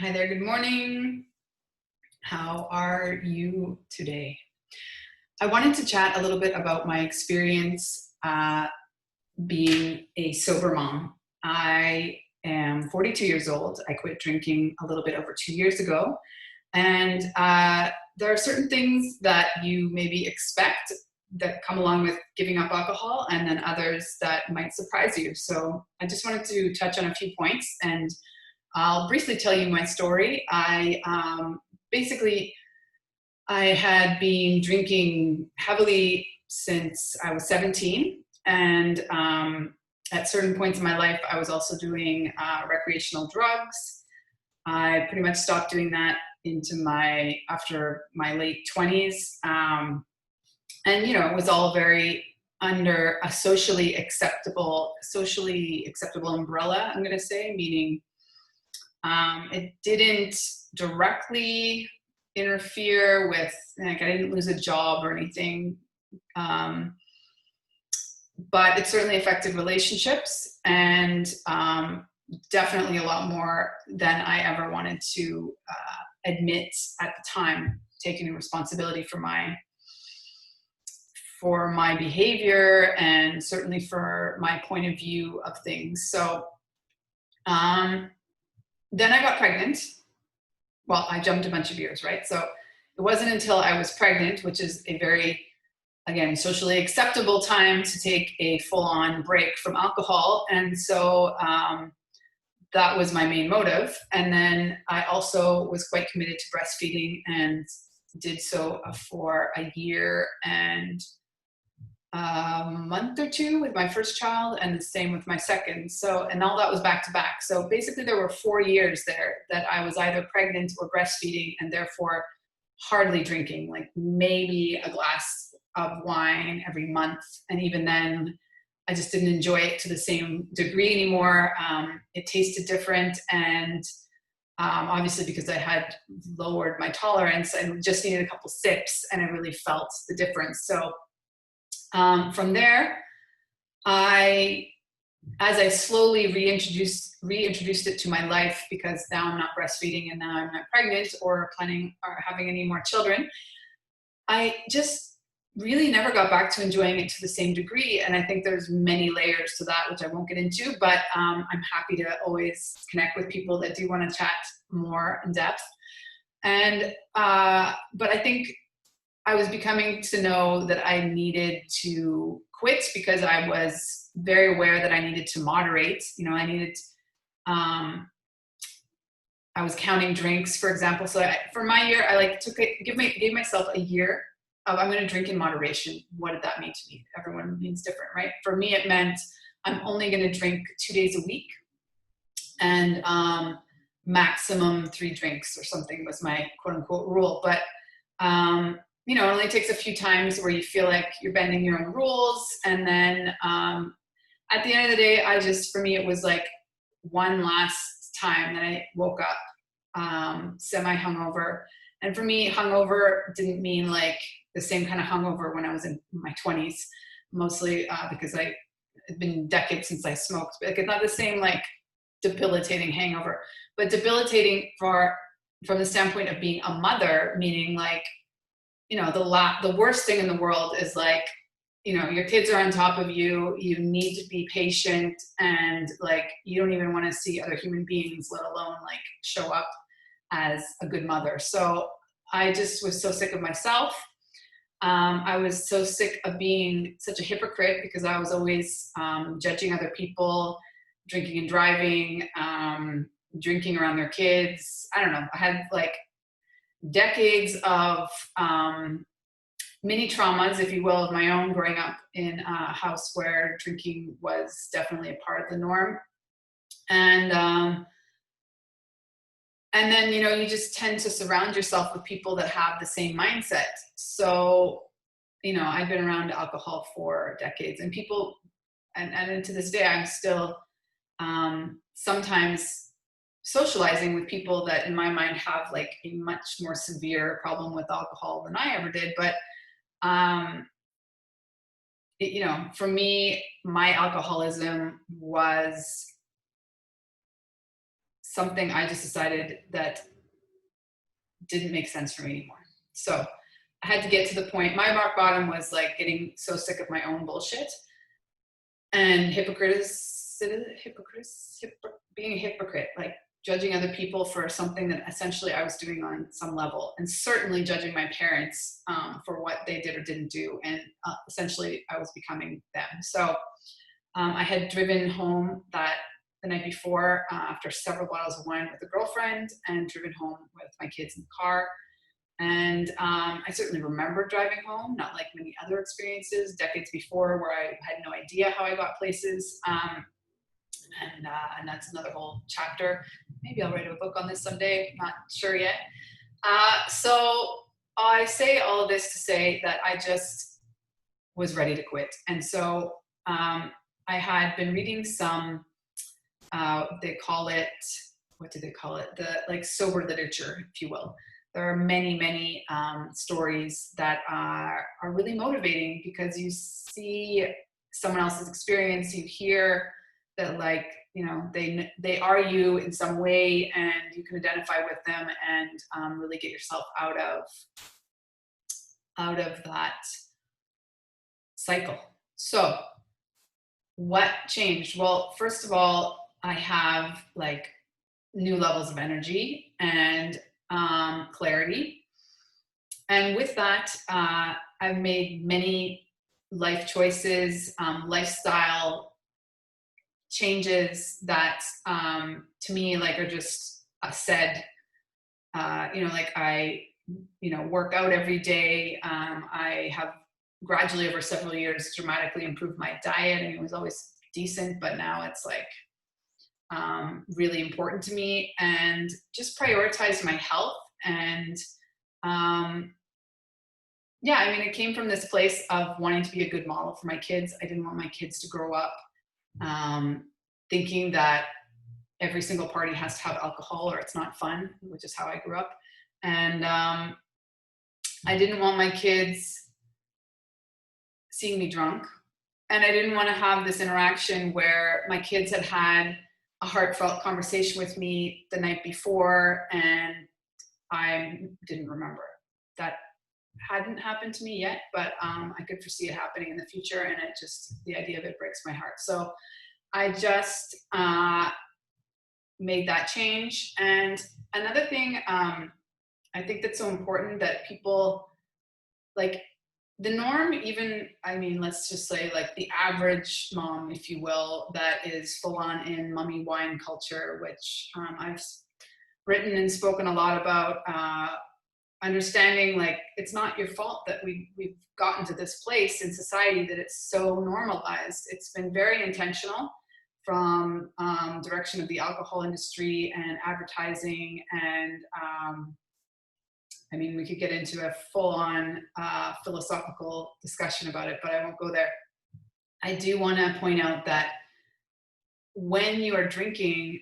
Hi there, good morning. How are you today? I wanted to chat a little bit about my experience being a sober mom. I am 42 years old. I quit drinking a little bit over 2 years ago. And there are certain things that you maybe expect that come along with giving up alcohol, and then others that might surprise you. So I just wanted to touch on a few points, and I'll briefly tell you my story. Basically, I had been drinking heavily since I was 17. And at certain points in my life, I was also doing recreational drugs. I pretty much stopped doing that after my late 20s. And it was all very under a socially acceptable umbrella, I'm going to say, meaning it didn't directly interfere with, like, I didn't lose a job or anything, but it certainly affected relationships, and definitely a lot more than I ever wanted to admit at the time, taking responsibility for my behavior and certainly for my point of view of things. So then I got pregnant. Well, I jumped a bunch of years, right? So it wasn't until I was pregnant, which is a very, again, socially acceptable time to take a full-on break from alcohol. And so that was my main motive. And then I also was quite committed to breastfeeding and did so for a year and a month or two with my first child, and the same with my second. So, and all that was back to back. So basically there were 4 years there that I was either pregnant or breastfeeding, and therefore hardly drinking, like maybe a glass of wine every month. And even then, I just didn't enjoy it to the same degree anymore. It tasted different. And obviously, because I had lowered my tolerance, I just needed a couple sips and I really felt the difference. So from there, as I slowly reintroduced it to my life, because now I'm not breastfeeding and now I'm not pregnant or planning or having any more children, I just really never got back to enjoying it to the same degree. And I think there's many layers to that, which I won't get into, but I'm happy to always connect with people that do want to chat more in depth. And but I think I was becoming to know that I needed to quit, because I was very aware that I needed to moderate. I was counting drinks, for example. So for my year, I gave myself a year of, I'm going to drink in moderation. What did that mean to me? Everyone means different, right? For me, it meant I'm only going to drink 2 days a week, and maximum 3 drinks or something was my quote unquote rule. But it only takes a few times where you feel like you're bending your own rules. And then at the end of the day, for me, it was like one last time that I woke up semi hungover. And for me, hungover didn't mean like the same kind of hungover when I was in my 20s, mostly because it's been decades since I smoked. But it's not the same like debilitating hangover, but debilitating from the standpoint of being a mother, meaning like, the worst thing in the world is like, your kids are on top of you, you need to be patient, and like, you don't even want to see other human beings, let alone like show up as a good mother. So I just was so sick of myself. I was so sick of being such a hypocrite, because I was always judging other people, drinking and driving, drinking around their kids. I don't know. I had like decades of mini traumas, if you will, of my own, growing up in a house where drinking was definitely a part of the norm. And then, you just tend to surround yourself with people that have the same mindset. So, I've been around alcohol for decades, and people, and to this day, I'm still sometimes socializing with people that in my mind have like a much more severe problem with alcohol than I ever did. But for me, my alcoholism was something I just decided that didn't make sense for me anymore. So I had to get to the point. My rock bottom was like getting so sick of my own bullshit and being a hypocrite, like judging other people for something that essentially I was doing on some level, and certainly judging my parents for what they did or didn't do. And essentially I was becoming them. So I had driven home the night before after several bottles of wine with a girlfriend, and driven home with my kids in the car. And I certainly remember driving home, not like many other experiences decades before where I had no idea how I got places. And that's another whole chapter. Maybe I'll write a book on this someday, not sure yet. So I say all of this to say that I just was ready to quit. And so I had been reading some, they call it, what do they call it? The like sober literature, if you will. There are many, many stories that are really motivating because you see someone else's experience, you hear that, like, you know, they are you in some way, and you can identify with them and really get yourself out of that cycle. So what changed? Well, first of all, I have like new levels of energy and clarity. And with that, I've made many life choices, lifestyle changes that to me like are just said, like I, work out every day. I have gradually over several years dramatically improved my diet. I mean, it was always decent, but now it's like really important to me, and just prioritize my health. And it came from this place of wanting to be a good model for my kids. I didn't want my kids to grow up thinking that every single party has to have alcohol or it's not fun, which is how I grew up. And I didn't want my kids seeing me drunk. And I didn't want to have this interaction where my kids had a heartfelt conversation with me the night before and I didn't remember. That hadn't happened to me yet, but I could foresee it happening in the future, and the idea of it breaks my heart. So I just made that change. And another thing I think that's so important that people, like, the norm, even, I mean, let's just say like the average mom, if you will, that is full on in mummy wine culture, which I've written and spoken a lot about, understanding like it's not your fault that we've gotten to this place in society that it's so normalized. It's been very intentional from direction of the alcohol industry and advertising. And we could get into a full-on philosophical discussion about it, but I won't go there. I do want to point out that when you are drinking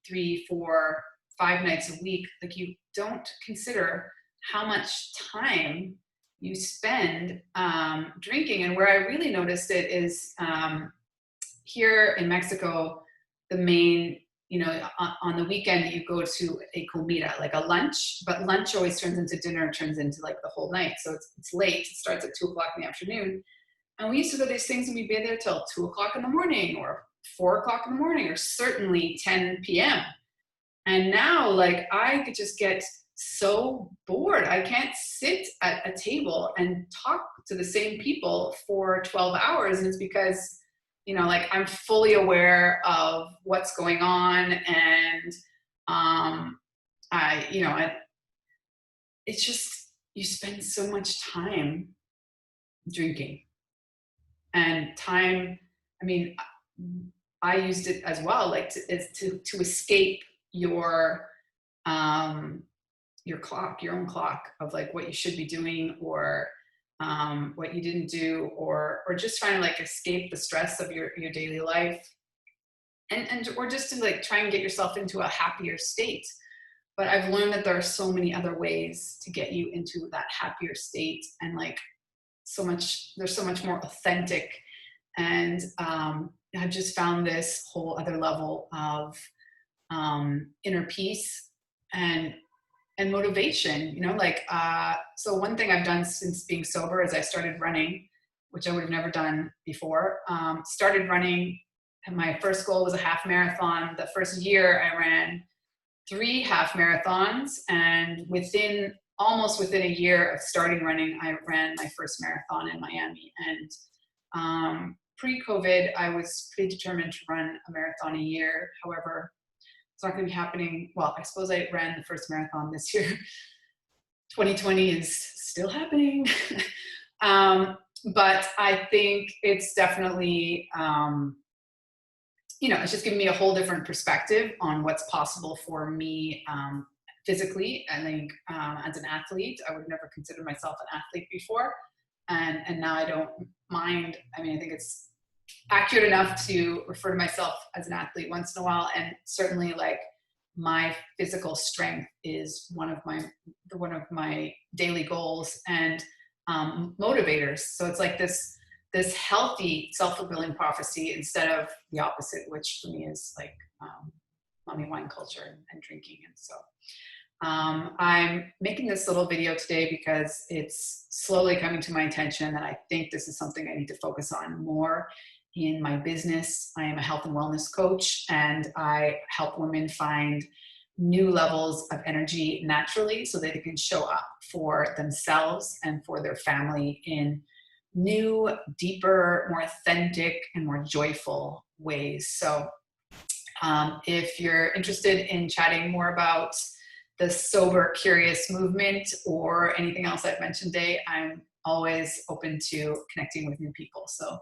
3, 4, 5 nights a week, like, you don't consider how much time you spend drinking. And where I really noticed it is here in Mexico, the main, on the weekend you go to a comida, like a lunch, but lunch always turns into dinner, turns into like the whole night. So it's late. It starts at 2 o'clock in the afternoon. And we used to go to these things and we'd be there till 2 o'clock in the morning or 4 o'clock in the morning, or certainly 10 p.m. And now, like, I could just get so bored. I can't sit at a table and talk to the same people for 12 hours. And it's because, like, I'm fully aware of what's going on. And it's just, you spend so much time drinking. And time, I used it as well, like to escape your clock, your own clock of like what you should be doing, or what you didn't do, or just trying to like escape the stress of your daily life, and or just to like try and get yourself into a happier state. But I've learned that there are so many other ways to get you into that happier state, and like there's so much more authentic. And I've just found this whole other level of inner peace and motivation, you know, like, so one thing I've done since being sober is I started running, which I would have never done before. Started running, and my first goal was a half marathon. The first year I ran 3 half marathons, and almost within a year of starting running, I ran my first marathon in Miami. And pre-COVID, I was pretty determined to run a marathon a year. However, it's not going to be happening. Well, I suppose I ran the first marathon this year. 2020 is still happening. But I think it's definitely, it's just giving me a whole different perspective on what's possible for me physically. I think as an athlete, I would never consider myself an athlete before. And now I don't mind. I mean, I think it's accurate enough to refer to myself as an athlete once in a while. And certainly, like, my physical strength is one of my daily goals and motivators. So it's like this healthy self-fulfilling prophecy instead of the opposite, which for me is like mommy wine culture and drinking. And so I'm making this little video today because it's slowly coming to my attention that I think this is something I need to focus on more in my business. I am a health and wellness coach, and I help women find new levels of energy naturally so that they can show up for themselves and for their family in new, deeper, more authentic, and more joyful ways. So if you're interested in chatting more about the Sober Curious movement or anything else I've mentioned today, I'm always open to connecting with new people. So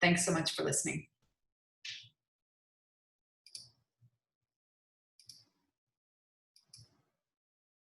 thanks so much for listening.